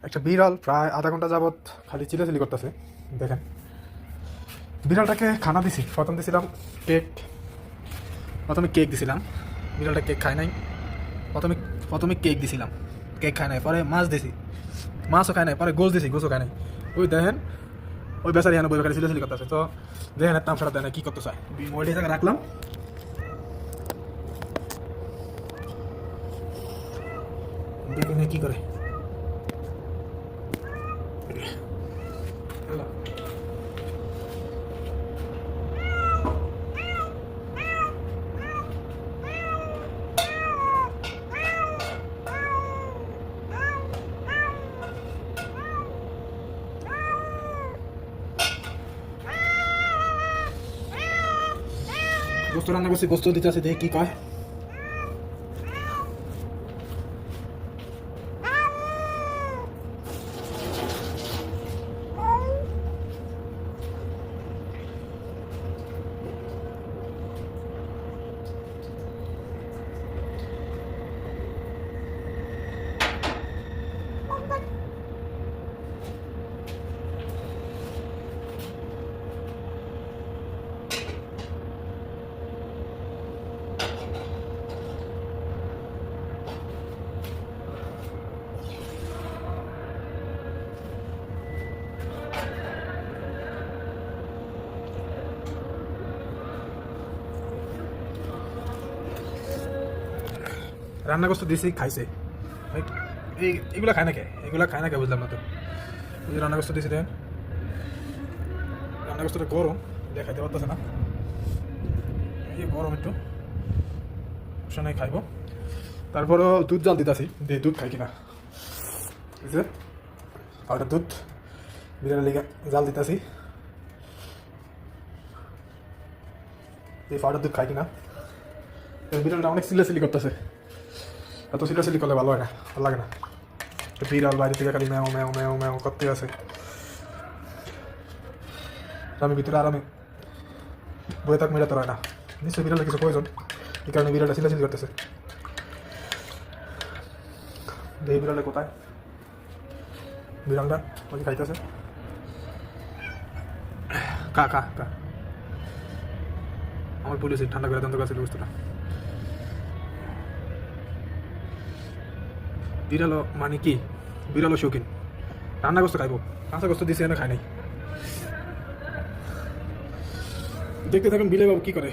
একটা বিড়াল প্রায় আধা ঘন্টা যাবৎ খালি চিলাচিলি করতেছে। দেখেন, বিড়ালটাকে খানা দিছি। প্রথমে কেক দিছিলাম, বিড়ালটা কেক খায় নাই। প্রথমে কেক দিছিলাম, কেক খায় নাই। পরে মাছ দিছি, মাছও খায় নাই। পরে গোস দিছি, গোসও খায় নাই। ওই দেখেন, ওই বেচারি এখানে বই বেকারি চিলাচিলি করতেছে। তো দেখেন এর তামসাটা দেয় না, কী করতে চায়। মোবাইলটা জায়গায় রাখলাম, দেখি না কী করে। গোস্ত রান্না করছি, গোস্ত দিতে আছে, দেখি কি কয়। রান্না গোস্ত দিয়েছি, খাইছে। এইগুলা খায় না কে? এগুলা খায় না কে বুঝলাম না তো। ওই যে রান্না গোস্ত দিয়েছি, দেখেন রান্না গোস্তটা গরম, দেখাইতে পারতেছে না। এই গরম একটু সময় খাইব। তারপরও দুধ জাল দিতেছি, দিয়ে দুধ খাই কিনা। বুঝছে, ওটা দুধ বিরিয়ানি লিগে জাল দিতেছি, এই পাউডার দুধ খাই কিনা। বিরিয়ানিটা অনেক সিলাসিলি করতেছে, এত সিলাসিলি করলে ভালো হয় না, ভালো লাগে না। বিড়াল বাইরে থেকে খালি ম্যাও ম্যাও ম্যাও ম্যাও করতে আছে। আমি ভিতরে আরামে বয়ে থাক, মেরাতে হয় না। নিশ্চয়ই বিড়ালের কিছু প্রয়োজন, এই কারণে বিড়ালটা সিলাসিলি করতেছে। এই বিড়ালে কোথায়? বিড়ালটা ওই খাইতেছে, কা কা কা। আমার পুলিশ ঠান্ডা করে দান্ত কাছে বস্তুটা। বিড়ালও মানে কি, বিড়ালও শৌখিন, রান্না গোস্ত খাইব। কাঁচা গোস্ত দিয়েছে, এনে খায় নাই। দেখতে থাকুন বিলে বাবু কী করে।